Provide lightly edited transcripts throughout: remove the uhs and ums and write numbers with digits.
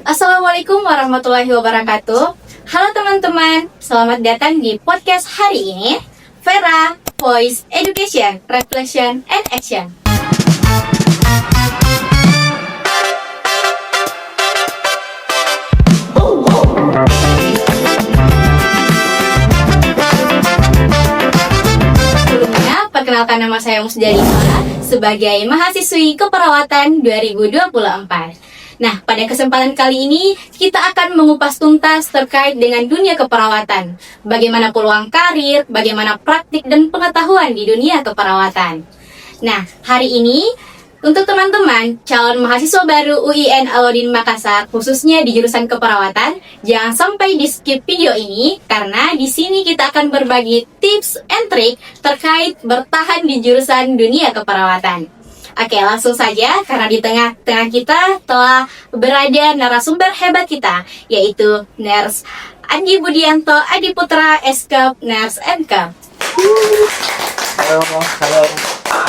Assalamualaikum warahmatullahi wabarakatuh. Halo teman-teman, selamat datang di podcast hari ini, Vera, Voice, Education, Reflection, and Action. Sebelumnya, perkenalkan nama saya Musdalifah sebagai mahasiswi keperawatan 2024. Nah, pada kesempatan kali ini kita akan mengupas tuntas terkait dengan dunia keperawatan. Bagaimana peluang karir, bagaimana praktik dan pengetahuan di dunia keperawatan. Nah, hari ini untuk teman-teman calon mahasiswa baru UIN Alauddin Makassar, khususnya di jurusan keperawatan, jangan sampai di skip video ini karena di sini kita akan berbagi tips and trik terkait bertahan di jurusan dunia keperawatan. Oke, langsung saja karena di tengah-tengah kita telah berada narasumber hebat kita, yaitu Nurse Andi Budianto Adiputra SK Nurse MK. Halo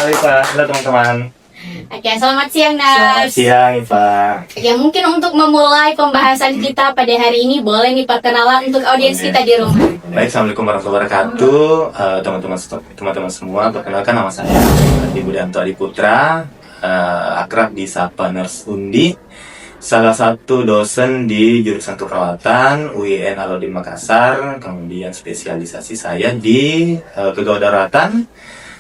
Ipa, halo teman-teman. Oke, selamat siang Selamat Nurse. siang Ipa. Oke, mungkin untuk memulai pembahasan kita pada hari ini boleh nih perkenalan untuk audiens kita di rumah. Baik, assalamualaikum warahmatullahi wabarakatuh. Teman-teman semua, perkenalkan nama saya Andi Budianto Adiputra, akrab disapa Nurse Undi, salah satu dosen di jurusan keperawatan UIN Alauddin Makassar. Kemudian spesialisasi saya di keguadaratan.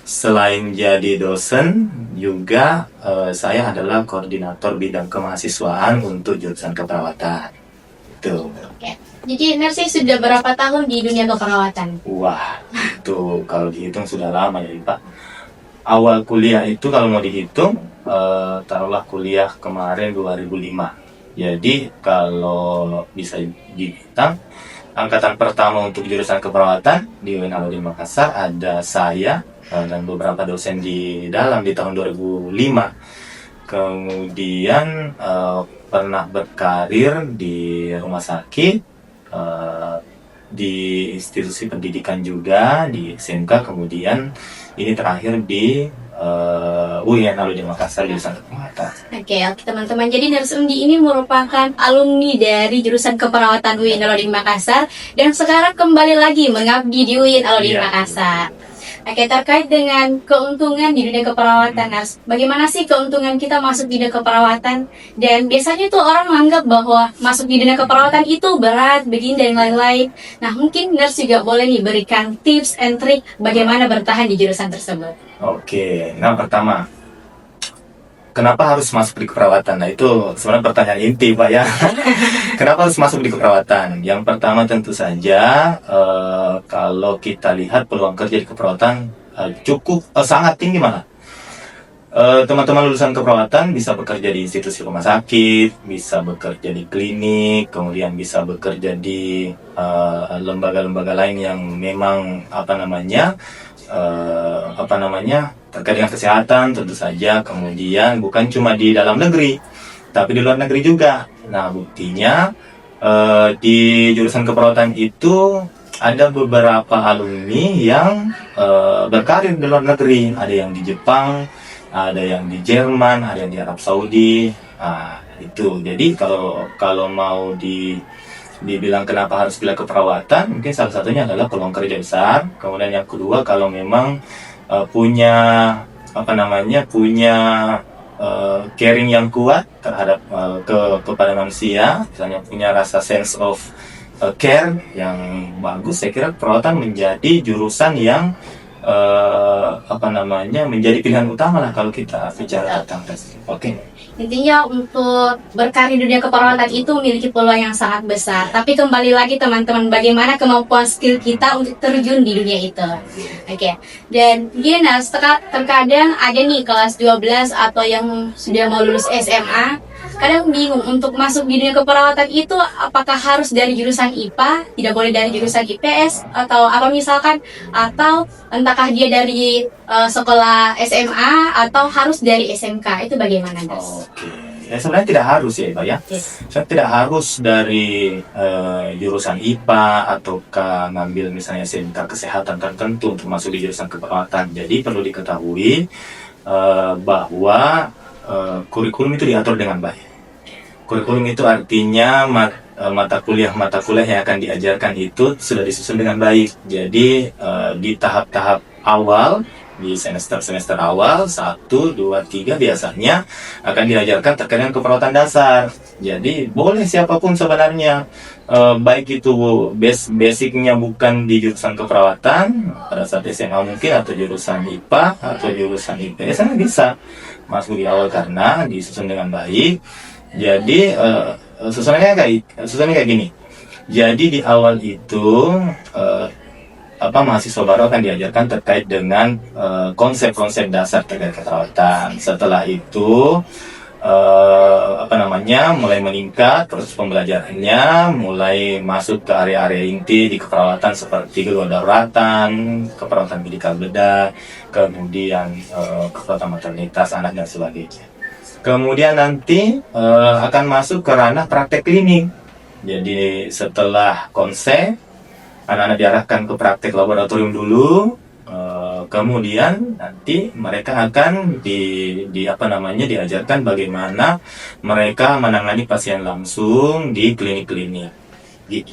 Selain jadi dosen, juga saya adalah koordinator bidang kemahasiswaan untuk jurusan keperawatan. Itu. Oke. Jadi Nurse sudah berapa tahun di dunia keperawatan? Wah, itu kalau dihitung sudah lama ya, Pak. Awal kuliah itu kalau mau dihitung, taruhlah kuliah kemarin 2005. Jadi kalau bisa dihitung, angkatan pertama untuk jurusan keperawatan di UIN Alauddin Makassar ada saya dan beberapa dosen di dalam di tahun 2005. Kemudian pernah berkarir di rumah sakit, di institusi pendidikan juga di SMK, kemudian ini terakhir di UIN Alauddin Makassar jurusan keperawatan. Oke, teman-teman. Jadi Nurse Undi ini merupakan alumni dari jurusan keperawatan UIN Alauddin Makassar dan sekarang kembali lagi mengabdi di UIN Alauddin Iya. Makassar. Oke, terkait dengan keuntungan di dunia keperawatan, Nurse, bagaimana sih keuntungan kita masuk di dunia keperawatan? Dan biasanya tuh orang menganggap bahwa masuk di dunia keperawatan itu berat, begini dan lain-lain. Nah, mungkin Nurse juga boleh nih berikan tips and trik bagaimana bertahan di jurusan tersebut. Oke, yang pertama, kenapa harus masuk di keperawatan? Nah, itu sebenarnya pertanyaan inti, Pak ya. Kenapa harus masuk di keperawatan? Yang pertama tentu saja, kalau kita lihat peluang kerja di keperawatan sangat tinggi malah. Teman-teman lulusan keperawatan bisa bekerja di institusi rumah sakit, bisa bekerja di klinik, kemudian bisa bekerja di lembaga-lembaga lain yang memang terkait dengan kesehatan tentu saja. Kemudian bukan cuma di dalam negeri, tapi di luar negeri juga. Nah, buktinya di jurusan keperawatan itu ada beberapa alumni yang berkarir di luar negeri. Ada yang di Jepang, ada yang di Jerman, ada yang di Arab Saudi. Nah, itu. Jadi kalau mau dibilang kenapa harus pilih keperawatan, mungkin salah satunya adalah peluang kerja besar. Kemudian yang kedua, kalau memang punya caring yang kuat terhadap kepada manusia, misalnya punya rasa sense of care yang bagus, saya kira perawatan menjadi jurusan yang menjadi pilihan utama lah kalau kita bicara tentang tes. Oke. Intinya untuk berkarir di dunia keperawatan itu memiliki peluang yang sangat besar. Tapi kembali lagi teman-teman, bagaimana kemampuan skill kita untuk terjun di dunia itu. Oke. Dan gini, terkadang ada nih kelas 12 atau yang sudah mau lulus SMA, kadang bingung untuk masuk di dunia keperawatan itu apakah harus dari jurusan IPA, tidak boleh dari jurusan IPS, atau apa misalkan, atau entahkah dia dari sekolah SMA atau harus dari SMK. Itu bagaimana, Mas? Oke, ya sebenarnya tidak harus ya, Iba ya. Yes. Tidak harus dari jurusan IPA ataukah ngambil misalnya SMK kesehatan tertentu untuk masuk di jurusan keperawatan. Jadi perlu diketahui bahwa kurikulum itu diatur dengan baik. Kurikulum itu artinya mata kuliah yang akan diajarkan itu sudah disusun dengan baik. Jadi di tahap-tahap awal, di semester awal 1, 2, 3 biasanya akan diajarkan terkait dengan keperawatan dasar. Jadi boleh siapapun sebenarnya, baik itu basicnya bukan di jurusan keperawatan pada saat SMA mungkin, atau jurusan IPA atau jurusan IPS, bisa masuk di awal karena disusun dengan baik. Jadi susunannya kayak gini. Jadi di awal itu mahasiswa baru akan diajarkan terkait dengan konsep-konsep dasar terkait keperawatan. Setelah itu mulai meningkat proses pembelajarannya, mulai masuk ke area-area inti di keperawatan seperti gawat daruratan, keperawatan medikal bedah, kemudian keperawatan maternitas anak dan sebagainya. Kemudian nanti akan masuk ke ranah praktek klinik. Jadi setelah konsep, anak-anak diarahkan ke praktek laboratorium dulu. Kemudian nanti mereka akan diajarkan bagaimana mereka menangani pasien langsung di klinik-klinik. Gitu.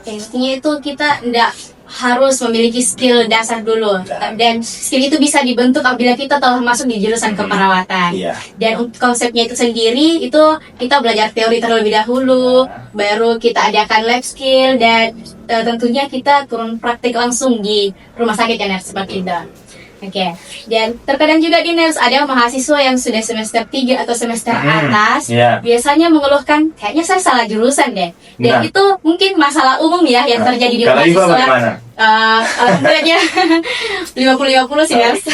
Intinya itu kita tidak harus memiliki skill dasar dulu, dan skill itu bisa dibentuk apabila kita telah masuk di jurusan keperawatan. Dan untuk konsepnya itu sendiri, itu kita belajar teori terlebih dahulu, baru kita adakan lab skill, dan tentunya kita turun praktik langsung di rumah sakit ya, Ners, seperti itu. Oke. Dan terkadang juga di Ners ada mahasiswa yang sudah semester 3 atau semester atas, biasanya mengeluhkan kayaknya saya salah jurusan deh. Dan itu mungkin masalah umum ya yang terjadi di mahasiswa. Alhamdulillah 50-50 sih, Ners.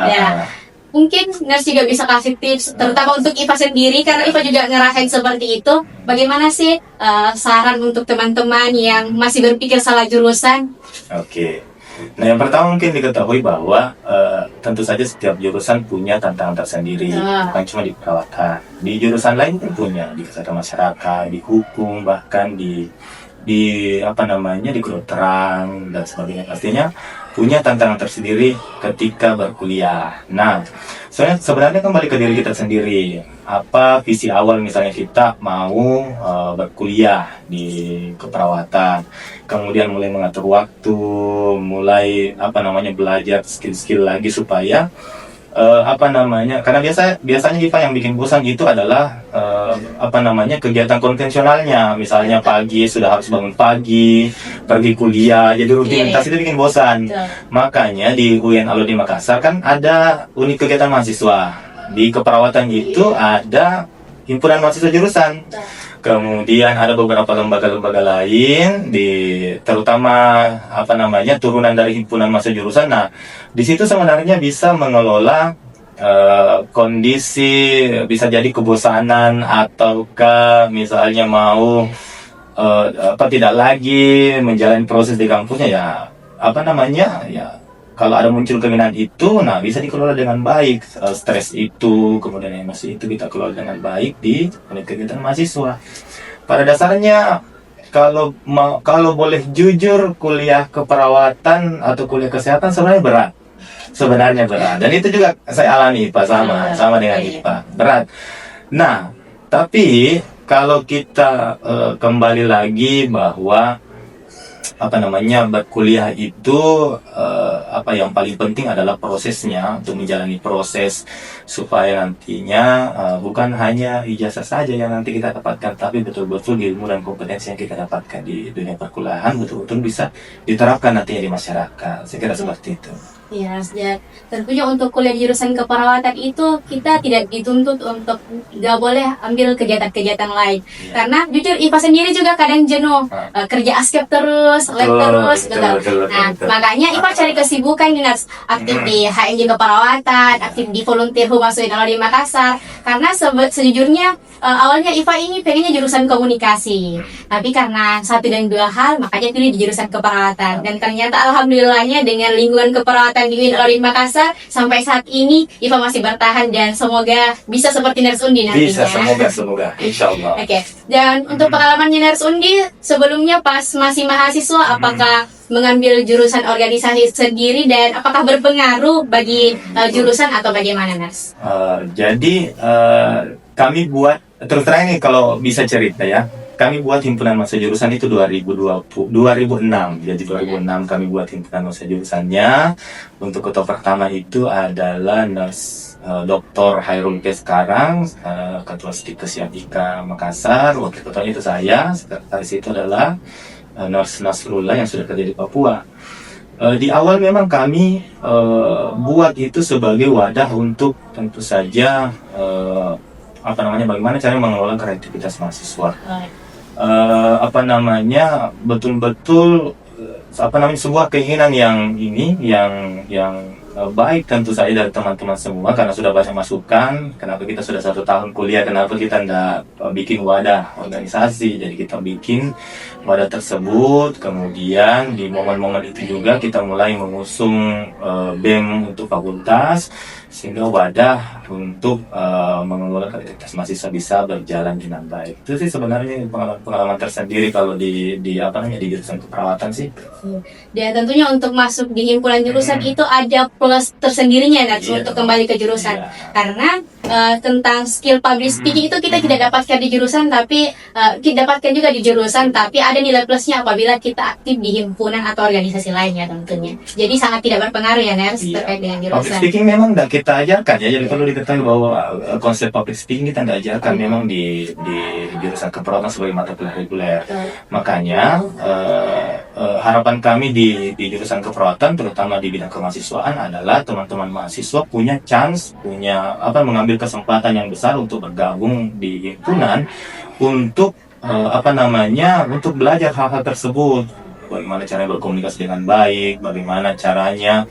Ya. Mungkin Ners juga bisa kasih tips, terutama untuk IPA sendiri, karena IPA juga ngerasain seperti itu. Bagaimana sih saran untuk teman-teman yang masih berpikir salah jurusan? Oke. Nah, yang pertama mungkin diketahui bahwa tentu saja setiap jurusan punya tantangan tersendiri, bukan cuma di perawatan. Di jurusan lain pun punya, di kesehatan masyarakat, di hukum, bahkan di kedokteran dan sebagainya. Pastinya punya tantangan tersendiri ketika berkuliah. Nah, sebenarnya kembali ke diri kita sendiri. Apa visi awal misalnya kita mau berkuliah di keperawatan, kemudian mulai mengatur waktu, mulai belajar skill-skill lagi supaya karena biasanya IPA yang bikin bosan itu adalah kegiatan konvensionalnya, misalnya pagi sudah harus bangun pagi, pergi kuliah, jadi rutinitas itu bikin bosan. Makanya di UIN Alumni Makassar kan ada unit kegiatan mahasiswa. Di keperawatan itu ada himpunan mahasiswa jurusan. Kemudian ada beberapa lembaga-lembaga lain, terutama turunan dari himpunan mahasiswa jurusan. Nah, di situ sebenarnya bisa mengelola kondisi, bisa jadi kebosanan, ataukah misalnya mau tidak lagi menjalani proses di kampusnya, kalau ada muncul keinginan itu, bisa dikelola dengan baik. Stres itu, kemudian emosi itu kita kelola dengan baik di unit kegiatan mahasiswa. Pada dasarnya, kalau boleh jujur, kuliah keperawatan atau kuliah kesehatan sebenarnya berat. Dan itu juga saya alami, Pak, sama dengan IPA, berat. Nah, tapi kalau kita kembali lagi bahwa berkuliah itu yang paling penting adalah prosesnya, untuk menjalani proses supaya nantinya bukan hanya ijazah saja yang nanti kita dapatkan, tapi betul-betul ilmu dan kompetensi yang kita dapatkan di dunia perkuliahan betul-betul bisa diterapkan nantinya di masyarakat. Saya kira seperti itu. Ya, tentunya untuk kuliah jurusan keperawatan itu kita tidak dituntut untuk nggak boleh ambil kegiatan-kegiatan lain. Karena jujur IPA sendiri juga kadang jenuh, kerja askep terus, lab terus, betul. Makanya IPA cari kesibukan nih, aktif di HMJ keperawatan, aktif di volunteer Humas UIN Alumni Makassar. Karena sejujurnya awalnya IPA ini pengennya jurusan komunikasi, tapi karena 1 dan 2 hal makanya pilih di jurusan keperawatan. Dan ternyata alhamdulillahnya dengan lingkungan keperawatan di UIN Alumni Makassar sampai saat ini IPA masih bertahan, dan semoga bisa seperti Ners Undi nantinya. Bisa, semoga, insyaallah. Oke. Dan untuk pengalamannya Ners Undi sebelumnya pas masih mahasiswa, apakah mengambil jurusan organisasi sendiri, dan apakah berpengaruh bagi jurusan atau bagaimana, Ners? Jadi kami buat Terus terang ini kalau bisa cerita ya, kami buat himpunan masa jurusan itu 2006. Jadi 2006 kami buat himpunan masa jurusannya. Untuk ketua pertama itu adalah nurse Dr. Hairul Peskarang, ketua Stikes Ika Makassar. Wakil ketuanya itu saya. Sekretaris itu adalah nurse Nasrullah yang sudah kerja di Papua. Di awal memang kami buat itu sebagai wadah untuk tentu saja bagaimana cara mengelola kreativitas mahasiswa. Betul-betul sebuah keinginan yang baik tentu saja dari teman-teman semua, karena sudah banyak masukan. Kenapa kita sudah 1 tahun kuliah, kenapa kita tidak bikin wadah organisasi? Jadi kita bikin wadah tersebut. Kemudian di momen-momen itu juga kita mulai mengusung BEM untuk fakultas, sehingga wadah untuk mengelola kreativitas mahasiswa bisa berjalan dengan baik. Itu sih sebenarnya pengalaman tersendiri kalau di jurusan keperawatan sih. Dan tentunya untuk masuk di himpunan jurusan itu ada plus tersendirinya untuk kembali ke jurusan. Karena tentang skill public speaking itu kita tidak dapatkan di jurusan, tapi kita dapatkan juga di jurusan, tapi ada nilai plusnya apabila kita aktif di himpunan atau organisasi lainnya tentunya. Jadi sangat tidak berpengaruh ya Ners terkait dengan jurusan. Public speaking memang tidak kita ajarkan ya, jadi perlu diketahui bahwa konsep public speaking kita tidak ajarkan memang di jurusan keperawatan sebagai mata kuliah reguler. Makanya harapan kami di jurusan keperawatan, terutama di bidang kemahasiswaan, adalah teman-teman mahasiswa punya chance, mengambil kesempatan yang besar untuk bergabung di himpunan untuk untuk belajar hal-hal tersebut. Bagaimana caranya berkomunikasi dengan baik, bagaimana caranya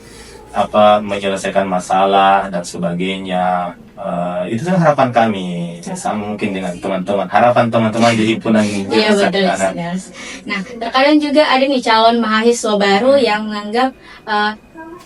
menyelesaikan masalah dan sebagainya. Itu harapan kami, sama mungkin dengan teman-teman, harapan teman-teman di himpunan. Iya betul. Nah, terkadang juga ada nih calon mahasiswa baru yang menganggap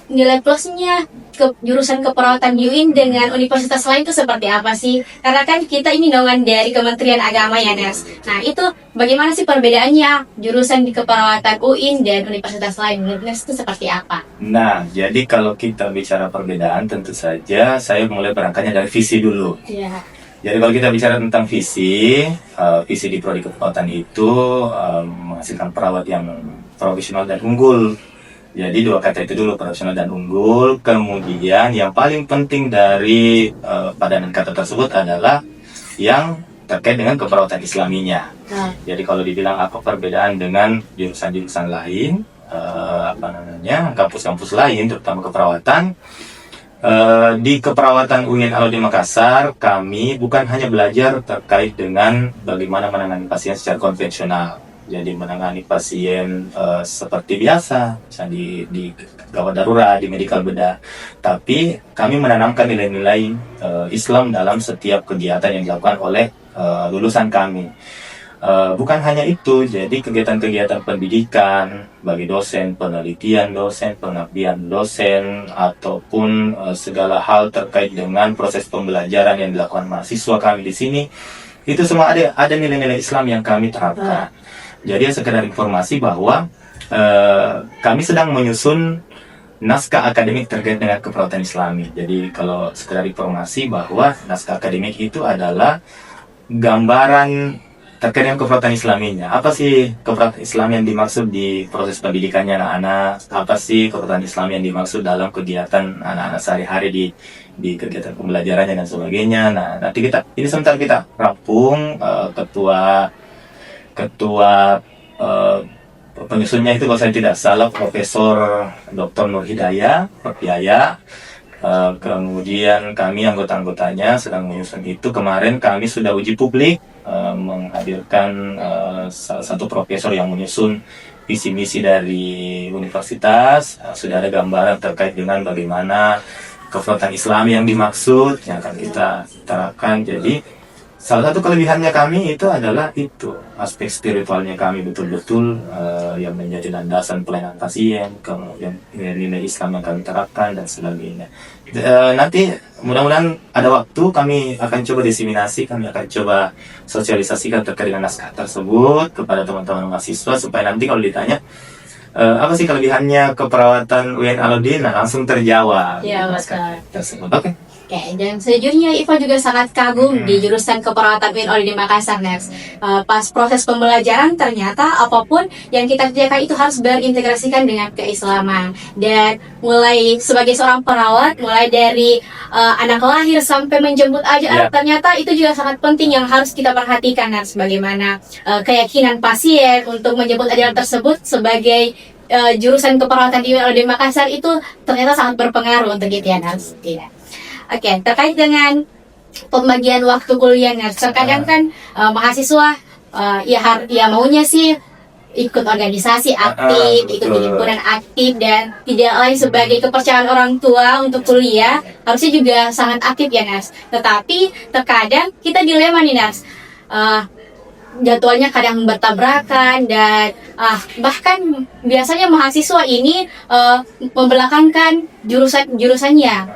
nilai plusnya ke jurusan keperawatan di UIN dengan universitas lain itu seperti apa sih? Karena kan kita ini naungan dari Kementerian Agama ya Ners. Nah itu bagaimana sih perbedaannya jurusan di keperawatan UIN dan universitas lain? Menurut Ners itu seperti apa? Nah, jadi kalau kita bicara perbedaan, tentu saja saya mulai berangkatnya dari visi dulu. Iya. Jadi kalau kita bicara tentang visi di prodi keperawatan itu menghasilkan perawat yang profesional dan unggul. Jadi 2 kata itu dulu, profesional dan unggul. Kemudian yang paling penting dari padanan kata tersebut adalah yang terkait dengan keperawatan islaminya. Jadi kalau dibilang apa perbedaan dengan jurusan-jurusan lain, kampus-kampus lain, terutama keperawatan, di keperawatan UIN Alauddin Makassar, kami bukan hanya belajar terkait dengan bagaimana menangani pasien secara konvensional. Jadi menangani pasien seperti biasa, misalnya di gawat darurat, di medikal bedah. Tapi kami menanamkan nilai-nilai Islam dalam setiap kegiatan yang dilakukan oleh lulusan kami. Bukan hanya itu, jadi kegiatan-kegiatan pendidikan bagi dosen, penelitian dosen, pengabdian dosen, ataupun segala hal terkait dengan proses pembelajaran yang dilakukan mahasiswa kami di sini, itu semua ada nilai-nilai Islam yang kami terapkan. Jadi sekedar informasi bahwa kami sedang menyusun naskah akademik terkait dengan keperawatan Islami. Jadi kalau sekedar informasi bahwa naskah akademik itu adalah gambaran terkait dengan keperawatan Islaminya. Apa sih keperawatan Islam yang dimaksud di proses pendidikannya anak-anak? Apa sih keperawatan Islam yang dimaksud dalam kegiatan anak-anak sehari-hari di kegiatan pembelajarannya dan sebagainya. Nah, nanti ini sebentar kita rampung ketua penyusunnya itu kalau saya tidak salah Profesor Dr. Nur Hidayah Perpiaya. Kemudian kami anggota-anggotanya sedang menyusun itu. Kemarin kami sudah uji publik menghadirkan salah satu profesor yang menyusun visi misi dari universitas. Sudah ada gambaran terkait dengan bagaimana keperawatan Islam yang dimaksud yang akan kita terapkan. Jadi salah satu kelebihannya kami itu adalah aspek spiritualnya kami betul-betul yang menjadi landasan pelayanan pasien, kemudian nilai-nilai Islam yang kami terapkan dan sebagainya. Nanti mudah-mudahan ada waktu kami akan coba diseminasi, kami akan coba sosialisasikan terkait dengan naskah tersebut kepada teman-teman mahasiswa supaya nanti kalau ditanya apa sih kelebihannya keperawatan UIN Alauddin, langsung terjawab Iya, naskah betul. tersebut. Oke. Oke, dan sejujurnya Iva juga sangat kagum di jurusan keperawatan UIN di Makassar, Ners. Pas proses pembelajaran ternyata apapun yang kita kerjakan itu harus berintegrasikan dengan keislaman. Dan mulai sebagai seorang perawat, mulai dari anak lahir sampai menjemput aja, ternyata itu juga sangat penting yang harus kita perhatikan, Ners. Bagaimana keyakinan pasien untuk menjemput ajaran tersebut sebagai jurusan keperawatan di UIN Makassar itu ternyata sangat berpengaruh untuk itu ya, Ners. Tidak. Oke, terkait dengan pembagian waktu kuliah, terkadang kan mahasiswa ya maunya sih ikut organisasi aktif, ikut di himpunan aktif, dan tidak lain sebagai kepercayaan orang tua untuk kuliah harusnya juga sangat aktif ya, Nas. Tetapi terkadang kita dilema nih, Nas. Jadwalnya kadang bertabrakan dan bahkan biasanya mahasiswa ini membelakangkan jurusannya.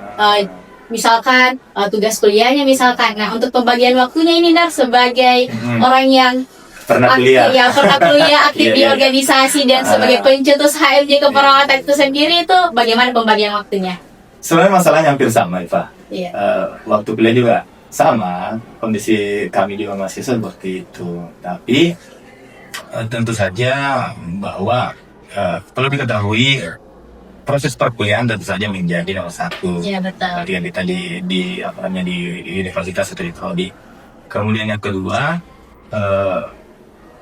Misalkan tugas kuliahnya misalkan. Nah, untuk pembagian waktunya ini Nar sebagai orang yang pernah kuliah aktif di organisasi dan sebagai pencetus HMJ keperawatan itu sendiri, itu bagaimana pembagian waktunya? Sebenarnya masalahnya hampir sama, Eva. Iya. Waktu kuliah juga sama, kondisi kami juga mahasiswa seperti itu. Tapi tentu saja bahwa perlu diketahui proses perkuliahan tentu saja menjadi nomor satu. Iya, betul. Ketika kita di universitas atau di prodi. Kemudian yang kedua,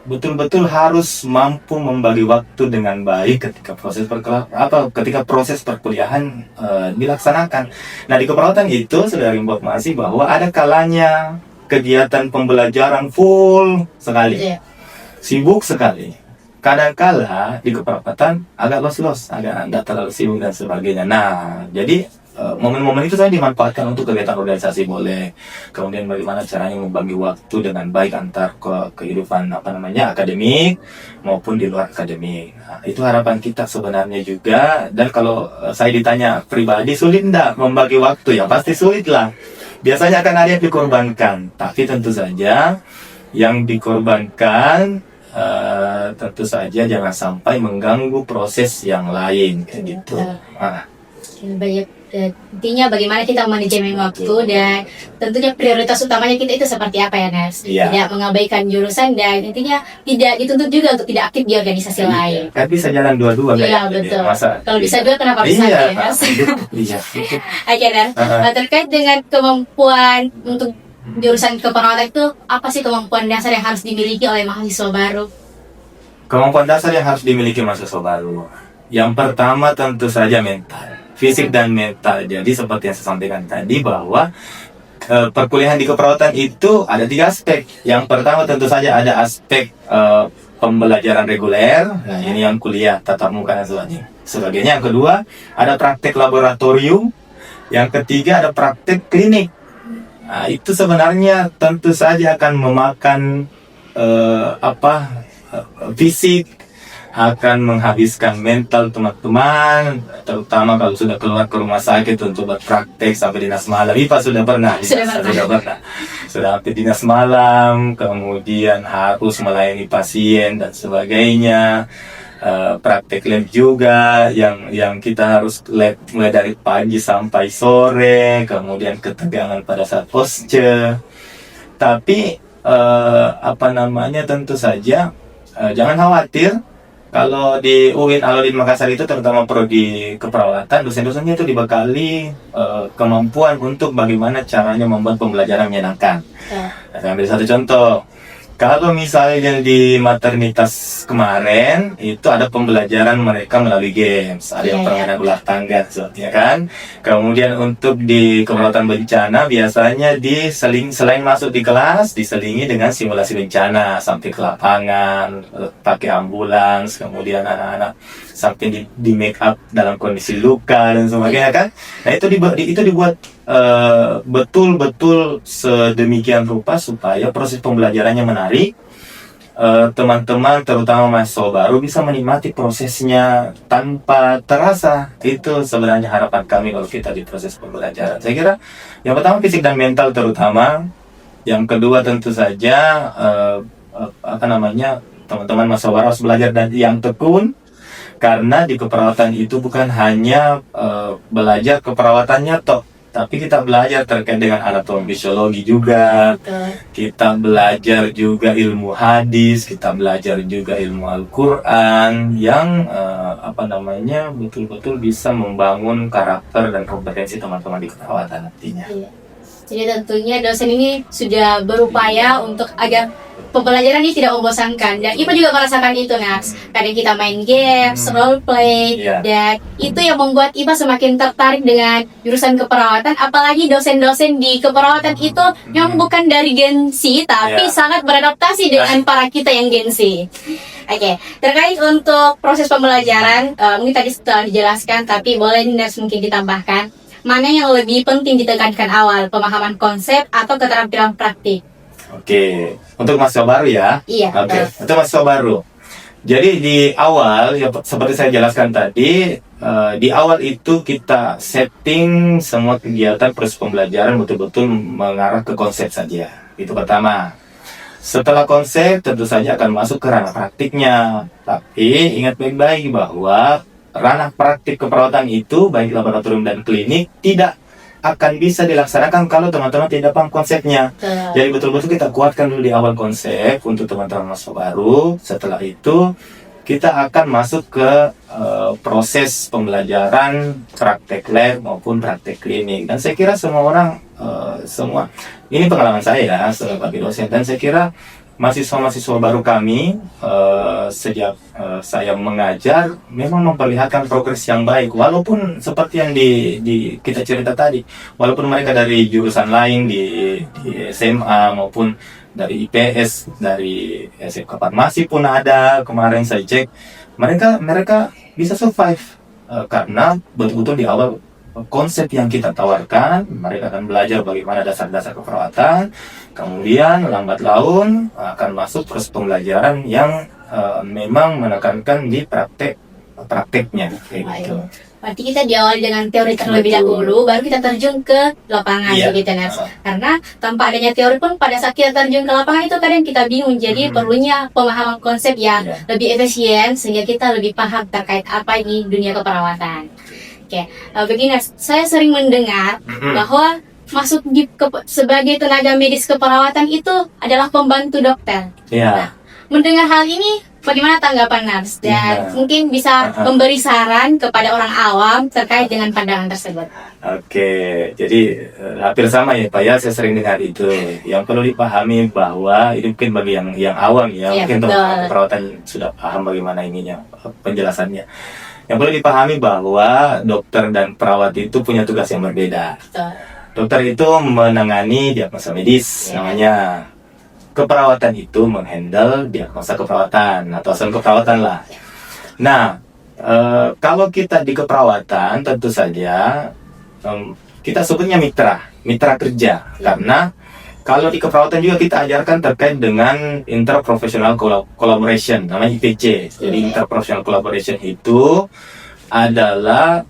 betul-betul harus mampu membagi waktu dengan baik ketika proses perkuliahan dilaksanakan. Nah, di keperawatan itu sudah informasi bahwa ada kalanya kegiatan pembelajaran full sekali, sibuk sekali. Kadang-kala di keperawatan agak los-los, agak tidak terlalu sibuk dan sebagainya. Nah, jadi momen-momen itu saya dimanfaatkan untuk kegiatan organisasi boleh. Kemudian bagaimana caranya membagi waktu dengan baik antar kehidupan akademik maupun di luar akademik. Nah, itu harapan kita sebenarnya juga. Dan kalau saya ditanya pribadi sulit enggak membagi waktu, ya pasti sulit lah. Biasanya akan ada yang dikorbankan, tapi tentu saja yang dikorbankan tentu saja jangan sampai mengganggu proses yang lain kayak gitu. Intinya bagaimana kita manajemen waktu dan tentunya prioritas utamanya kita itu seperti apa ya, Nes? Tidak mengabaikan jurusan dan intinya tidak dituntut juga untuk tidak aktif di organisasi lain. Kan bisa jalan dua-dua. Iya, betul. Kalau bisa dua kenapa bisa ya, Nes? Iya. Oke, Nes. Terkait dengan kemampuan untuk jurusan keperawatan itu, apa sih kemampuan dasar yang harus dimiliki oleh mahasiswa baru? Kemampuan dasar yang harus dimiliki mahasiswa baru, yang pertama tentu saja mental, fisik dan mental. Jadi seperti yang saya sampaikan tadi bahwa perkuliahan di keperawatan itu ada 3 aspek. Yang pertama tentu saja ada aspek pembelajaran reguler, nah ini yang kuliah, tatap muka dan sebagainya. Yang kedua ada praktek laboratorium, yang ketiga ada praktek klinik. Nah, itu sebenarnya tentu saja akan memakan fisik, akan menghabiskan mental teman-teman, terutama kalau sudah keluar ke rumah sakit untuk berpraktek sampai dinas malam. Ipa sudah pernah. Sudah sampai dinas malam, kemudian harus melayani pasien dan sebagainya. Praktek lab juga yang kita harus lab mulai dari pagi sampai sore, kemudian ketegangan pada saat posture. Tapi tentu saja jangan khawatir kalau di UIN Alauddin Makassar itu, terutama prodi keperawatan, dosen-dosennya itu dibekali kemampuan untuk bagaimana caranya membuat pembelajaran menyenangkan. Saya ambil satu contoh. Kalau misalnya di maternitas kemarin itu ada pembelajaran mereka melalui games, ada yang permainan ular tangga sebetulnya kan. Kemudian untuk di keperawatan bencana biasanya selain masuk di kelas diselingi dengan simulasi bencana sampai ke lapangan, pakai ambulans, kemudian anak-anak sampai di make up dalam kondisi luka dan sebagainya kan. Nah itu dibuat betul-betul sedemikian rupa supaya proses pembelajarannya menarik. Teman-teman terutama mahasiswa baru bisa menikmati prosesnya tanpa terasa. Itu sebenarnya harapan kami kalau kita di proses pembelajaran. Saya kira yang pertama fisik dan mental terutama. Yang kedua tentu saja teman-teman mahasiswa baru harus belajar dan yang tekun. Karena di keperawatan itu bukan hanya belajar keperawatannya toh, tapi kita belajar terkait dengan anatomi fisiologi juga. Betul. Kita belajar juga ilmu hadis, kita belajar juga ilmu Al-Quran yang betul-betul bisa membangun karakter dan kompetensi teman-teman di keperawatan nantinya. Iya. Jadi tentunya dosen ini sudah berupaya untuk agar pembelajaran ini tidak membosankan, dan Ipa juga merasakan itu, Naks. Kadang kita main games, role play, Iya. dan itu yang membuat Ipa semakin tertarik dengan jurusan keperawatan. Apalagi dosen-dosen di keperawatan itu yang bukan dari Gen Z, tapi Iya. sangat beradaptasi dengan para kita yang Gen Z. Oke, terkait untuk proses pembelajaran, mungkin tadi setelah dijelaskan, tapi boleh Naks mungkin ditambahkan, mana yang lebih penting ditekankan awal, pemahaman konsep atau keterampilan praktik? Oke, untuk mahasiswa baru ya. Iya, Oke, betul. untuk mahasiswa baru. Jadi di awal, ya seperti saya jelaskan tadi, di awal itu kita setting semua kegiatan proses pembelajaran betul-betul mengarah ke konsep saja. Itu pertama. Setelah konsep, tentu saja akan masuk ke ranah praktiknya. Tapi ingat baik-baik bahwa ranah praktik keperawatan itu, baik laboratorium dan klinik, tidak akan bisa dilaksanakan kalau teman-teman tidak paham konsepnya. Betul. Jadi betul-betul kita kuatkan dulu di awal konsep untuk teman-teman mahasiswa baru. Setelah itu kita akan masuk ke proses pembelajaran praktek lab maupun praktek klinik. Dan saya kira semua orang, ini pengalaman saya ya sebagai dosen, dan saya kira mahasiswa-mahasiswa baru kami sejak saya mengajar memang memperlihatkan progres yang baik, walaupun seperti yang kita cerita tadi, walaupun mereka dari jurusan lain di SMA maupun dari IPS, dari SMK Farmasi pun ada, kemarin saya cek, mereka bisa survive karena betul-betul di awal konsep yang kita tawarkan, mereka akan belajar bagaimana dasar-dasar keperawatan, kemudian lambat laun akan masuk proses pembelajaran yang memang menekankan di prakteknya kayak gitu. Berarti kita diawali dengan teori terlebih Betul. dahulu, baru kita terjun ke lapangan, Iya. begitu, Nats. Karena tanpa adanya teori pun, pada saat kita terjun ke lapangan itu kadang kita bingung. Jadi perlunya pemahaman konsep yang Iya. lebih efisien sehingga kita lebih paham terkait apa di dunia keperawatan. Oke, begini, Nats. Saya sering mendengar bahwa masuk sebagai tenaga medis keperawatan itu adalah pembantu dokter. Iya. Mendengar hal ini, bagaimana tanggapan Nars? Dan Iya. mungkin bisa memberi saran kepada orang awam terkait dengan pandangan tersebut. Oke, jadi hampir sama ya Pak ya, saya sering dengar itu. Yang perlu dipahami bahwa ini mungkin bagi yang awam ya, Iya, mungkin betul. teman-teman keperawatan sudah paham bagaimana ininya penjelasannya. Yang perlu dipahami bahwa dokter dan perawat itu punya tugas yang berbeda. Betul. Dokter itu menangani diagnosa medis, Iya. namanya. Keperawatan itu menghandle diagnosa keperawatan atau asuhan keperawatan lah. Nah, kalau kita di keperawatan tentu saja kita sebutnya mitra kerja, karena kalau di keperawatan juga kita ajarkan terkait dengan interprofessional collaboration, namanya IPC. Jadi interprofessional collaboration itu adalah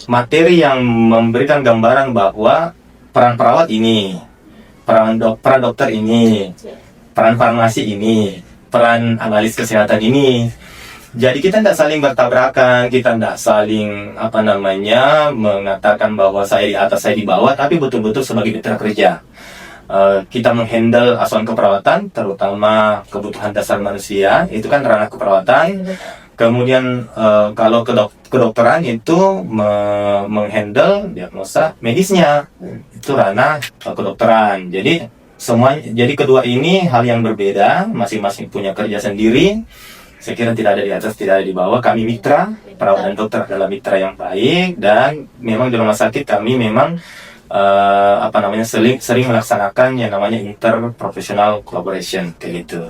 materi yang memberikan gambaran bahwa peran perawat ini, peran dokter ini, peran farmasi ini, peran analis kesehatan ini. Jadi kita tidak saling bertabrakan, kita tidak saling mengatakan bahwa saya di atas, saya di bawah, tapi betul-betul sebagai mitra kerja. Kita menghandle asuhan keperawatan, terutama kebutuhan dasar manusia, itu kan ranah keperawatan. Kemudian kalau kedokteran itu menghandle diagnosa medisnya, itu ranah kedokteran. Jadi kedua ini hal yang berbeda, masing-masing punya kerja sendiri. Saya kira tidak ada di atas, tidak ada di bawah. Kami mitra, perawat dan dokter adalah mitra yang baik, dan memang di rumah sakit kami memang sering melaksanakan yang namanya interprofessional collaboration kayak gitu.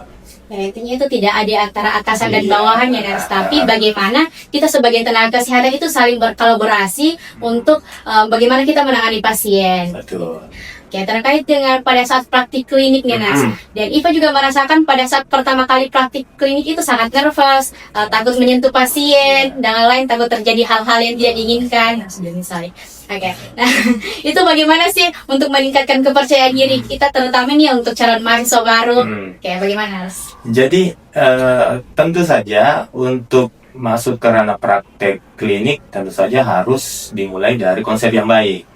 Ya, intinya itu tidak ada antara atasan dan Iya. bawahannya, Nars. Tapi bagaimana kita sebagai tenaga kesehatan itu saling berkolaborasi untuk bagaimana kita menangani pasien. Betul. Oke, terkait dengan pada saat praktik klinik nih, Nars. Dan Iva juga merasakan pada saat pertama kali praktik klinik itu sangat nervous, takut menyentuh pasien, dan lain-lain, takut terjadi hal-hal yang tidak diinginkan. Oke, nah itu bagaimana sih untuk meningkatkan kepercayaan diri kita, terutama nih untuk calon mahasiswa baru? Oke, bagaimana, Nars? Jadi tentu saja untuk masuk ke ranah praktek klinik tentu saja harus dimulai dari konsep yang baik.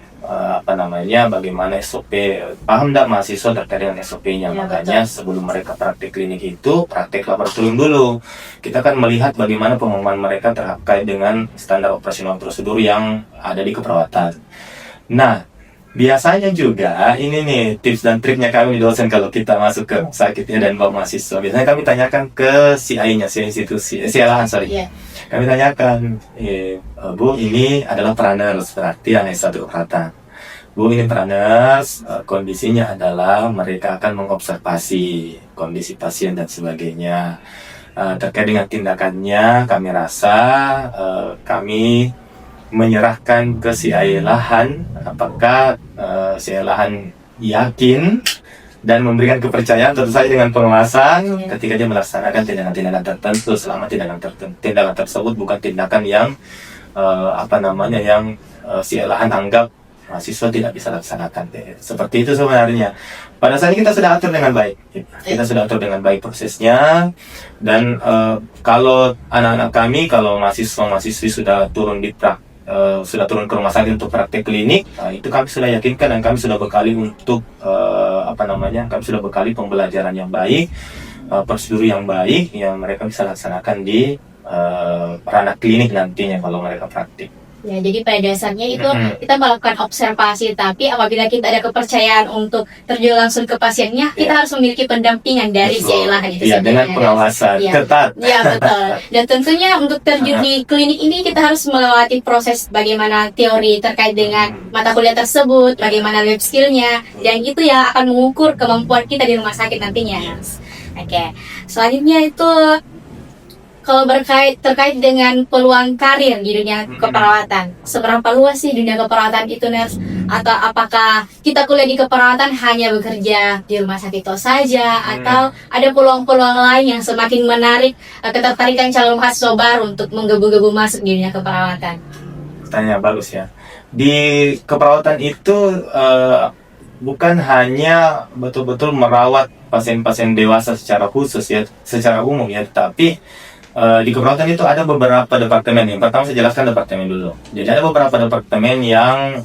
Bagaimana SOP, paham nggak mahasiswa terkait dengan SOP-nya? Ya, Makanya sebelum mereka praktek klinik itu praktek laboratorium dulu. Kita kan melihat bagaimana pemahaman mereka terkait dengan standar operasional prosedur yang ada di keperawatan. Nah, biasanya juga ini nih tips dan triknya kami dosen kalau kita masuk ke sakitnya dan bawa mahasiswa. Biasanya kami tanyakan ke CI-nya, institusi, Iya. Kami tanyakan, Bu, ini adalah praners, berarti yang S1 keperawatan. Bu, ini praners, kondisinya adalah mereka akan mengobservasi kondisi pasien dan sebagainya. Terkait dengan tindakannya, kami rasa kami menyerahkan ke CI lahan, apakah CI lahan yakin dan memberikan kepercayaan tentu saja dengan pengawasan ketika dia melaksanakan tindakan-tindakan tertentu, selama tindakan tersebut bukan tindakan yang CI lahan anggap mahasiswa tidak bisa laksanakan. Seperti itu sebenarnya. Pada saat ini kita sudah atur dengan baik. Kita sudah atur dengan baik prosesnya. Dan kalau anak-anak kami, kalau mahasiswa-mahasiswi sudah turun ke rumah sakit untuk praktek klinik, itu kami sudah yakinkan dan kami sudah bekali untuk kami sudah bekali pembelajaran yang baik, prosedur yang baik yang mereka bisa laksanakan di ranah klinik nantinya kalau mereka praktik. Ya, jadi pada dasarnya itu kita melakukan observasi, tapi apabila kita ada kepercayaan untuk terjun langsung ke pasiennya, kita harus memiliki pendampingan dari CI lahan itu sendiri. Dengan pengawasan ketat. Iya, betul. Dan tentunya untuk terjun di klinik ini kita harus melewati proses bagaimana teori terkait dengan mata kuliah tersebut, bagaimana life skill-nya, dan itu yang akan mengukur kemampuan kita di rumah sakit nantinya. Oke. Selanjutnya itu kalau terkait dengan peluang karir di dunia keperawatan, seberapa luas sih dunia keperawatan itu, Ners? Atau apakah kita kuliah di keperawatan hanya bekerja di rumah sakit itu saja, atau ada peluang-peluang lain yang semakin menarik ketertarikan calon mahasiswa baru untuk menggebu-gebu masuk di dunia keperawatan? Pertanyaan bagus ya. Di keperawatan itu bukan hanya betul-betul merawat pasien-pasien dewasa secara khusus ya, secara umum ya, tapi di keperawatan itu ada beberapa departemen. Yang pertama saya jelaskan departemen dulu. Jadi ada beberapa departemen yang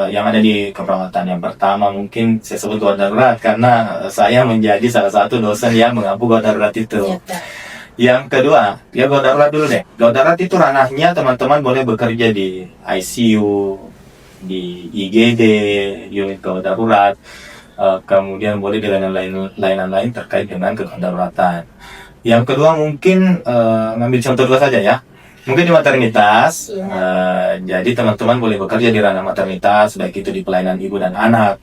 ada di keperawatan. Yang pertama mungkin saya sebut gawat darurat karena saya menjadi salah satu dosen yang mengampu gawat darurat itu. Yang kedua, ya gawat darurat dulu deh. Gawat darurat itu ranahnya teman-teman boleh bekerja di ICU, di IGD, unit gawat darurat, kemudian boleh di layanan lain terkait dengan kedaruratan. Yang kedua mungkin ngambil contoh dua saja ya. Mungkin di maternitas, jadi teman-teman boleh bekerja di ranah maternitas, baik itu di pelayanan ibu dan anak.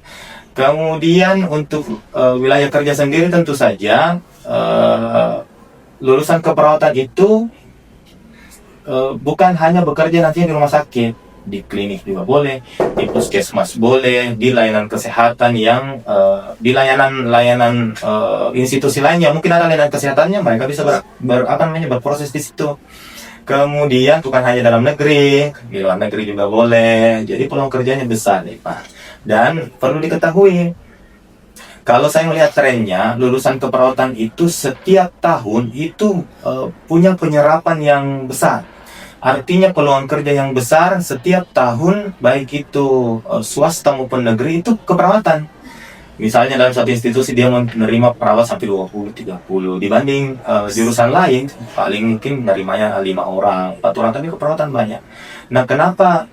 Kemudian untuk wilayah kerja sendiri tentu saja lulusan keperawatan itu bukan hanya bekerja nantinya di rumah sakit. Di klinik juga boleh, di puskesmas boleh, di layanan kesehatan yang di layanan institusi lainnya mungkin ada layanan kesehatannya, mereka bisa berproses di situ. Kemudian bukan hanya dalam negeri, di luar negeri juga boleh. Jadi peluang kerjanya besar nih Pak. Dan perlu diketahui, kalau saya melihat trennya, lulusan keperawatan itu setiap tahun itu punya penyerapan yang besar. Artinya peluang kerja yang besar setiap tahun, baik itu swasta maupun negeri, itu keperawatan. Misalnya dalam satu institusi dia menerima perawat sampai 20-30 dibanding jurusan lain paling mungkin menerimanya 5 orang, 4 orang, tapi keperawatan banyak. Nah, kenapa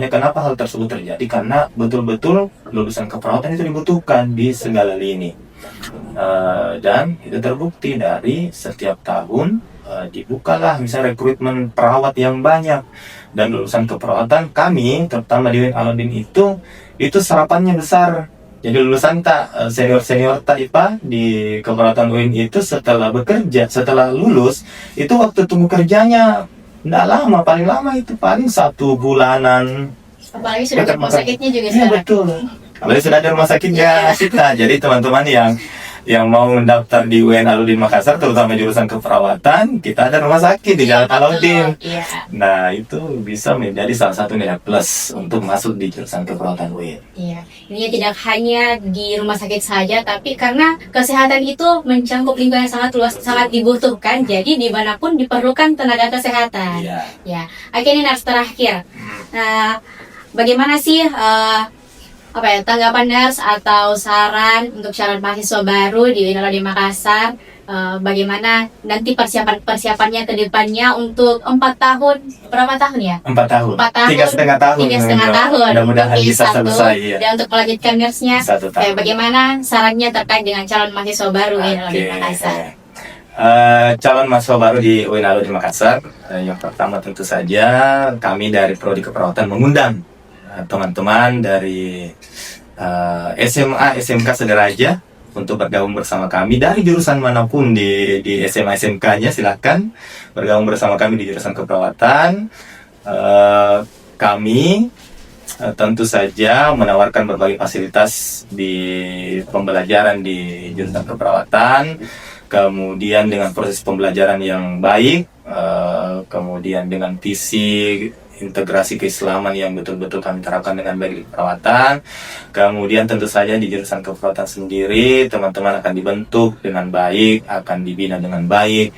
kenapa hal tersebut terjadi? Karena betul-betul lulusan keperawatan itu dibutuhkan di segala lini. Dan itu terbukti dari setiap tahun dibukalah misalnya rekrutmen perawat yang banyak, dan lulusan keperawatan kami terutama di UIN Alauddin itu serapannya besar. Jadi lulusan senior IPA di keperawatan UIN itu setelah lulus itu waktu tunggu kerjanya tidak lama, paling lama itu paling 1 bulanan. Apalagi sudah di rumah sakitnya juga sekarang. Betul. Apalagi sudah ada rumah sakitnya kita. Jadi teman-teman yang yang mau mendaftar di UIN Alauddin Makassar, terutama jurusan keperawatan, kita ada rumah sakit di Jalan Alauddin. Iya. Nah, itu bisa menjadi salah satu nilai plus untuk masuk di jurusan keperawatan UIN. Iya, ini tidak hanya di rumah sakit saja, tapi karena kesehatan itu mencangkup lingkungan yang sangat luas, sangat dibutuhkan. Jadi dimanapun diperlukan tenaga kesehatan. Iya. Ya, oke ini Nars terakhir. Nah, bagaimana sih tanggapan Nars atau saran untuk calon mahasiswa baru di UIN Alauddin Makassar? Bagaimana nanti persiapannya ke depannya untuk 4 tahun, berapa tahun ya? 4 tahun. 4 tahun. 3,5 tahun. 3,5 tahun. Mudah-mudahan Mungkin bisa satu, selesai. Ya. Dan untuk melanjutkan nursnya, 1 tahun. bagaimana sarannya terkait dengan calon mahasiswa baru UIN Alauddin Makassar? Calon mahasiswa baru di UIN Alauddin Makassar, yang pertama tentu saja kami dari Prodi Keperawatan mengundang teman-teman dari SMA, SMK sederajat untuk bergabung bersama kami dari jurusan manapun di SMA, SMK-nya, silakan bergabung bersama kami di jurusan keperawatan. Kami tentu saja menawarkan berbagai fasilitas di pembelajaran di jurusan keperawatan, kemudian dengan proses pembelajaran yang baik, kemudian dengan visi integrasi keislaman yang betul-betul kami terapkan dengan baik di perawatan. Kemudian tentu saja di jurusan keperawatan sendiri teman-teman akan dibentuk dengan baik, akan dibina dengan baik.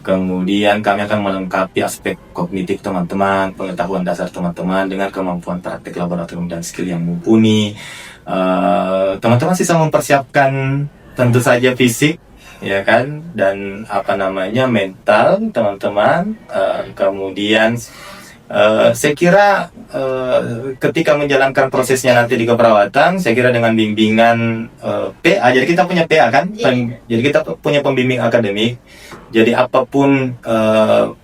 Kemudian kami akan melengkapi aspek kognitif teman-teman, pengetahuan dasar teman-teman dengan kemampuan praktik laboratorium dan skill yang mumpuni. Teman-teman sisa mempersiapkan tentu saja fisik, ya kan, dan mental teman-teman. Kemudian saya kira ketika menjalankan prosesnya nanti di keperawatan, saya kira dengan bimbingan PA, jadi kita punya PA kan, jadi kita punya pembimbing akademik. Jadi apapun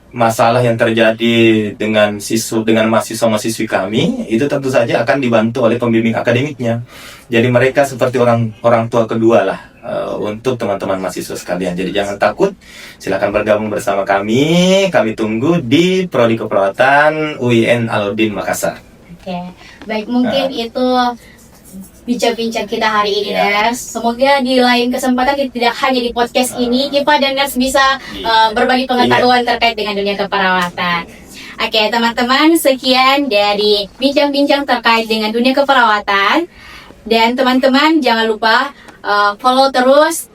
masalah yang terjadi dengan mahasiswa-mahasiswi kami, itu tentu saja akan dibantu oleh pembimbing akademiknya. Jadi mereka seperti orang tua kedua lah untuk teman-teman mahasiswa sekalian. Jadi jangan takut, silakan bergabung bersama kami. Kami tunggu di Prodi Keperawatan UIN Alauddin Makassar. Oke, baik, mungkin itu bincang-bincang kita hari ini, Ya. Ners. Semoga di lain kesempatan tidak hanya di podcast ini, Kipa dan Ners bisa berbagi pengetahuan terkait dengan dunia keperawatan. Oke, teman-teman, sekian dari bincang-bincang terkait dengan dunia keperawatan. Dan teman-teman jangan lupa follow terus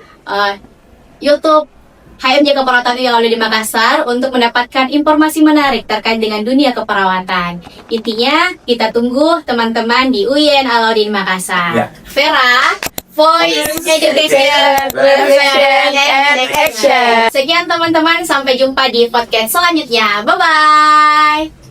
YouTube HMJ Keperawatan UIN Alauddin Makassar untuk mendapatkan informasi menarik terkait dengan dunia keperawatan. Intinya, kita tunggu teman-teman di UIN Alauddin Makassar. Ya. Vera, Voice Education, Prevention, and Action. Sekian teman-teman, sampai jumpa di podcast selanjutnya. Bye-bye!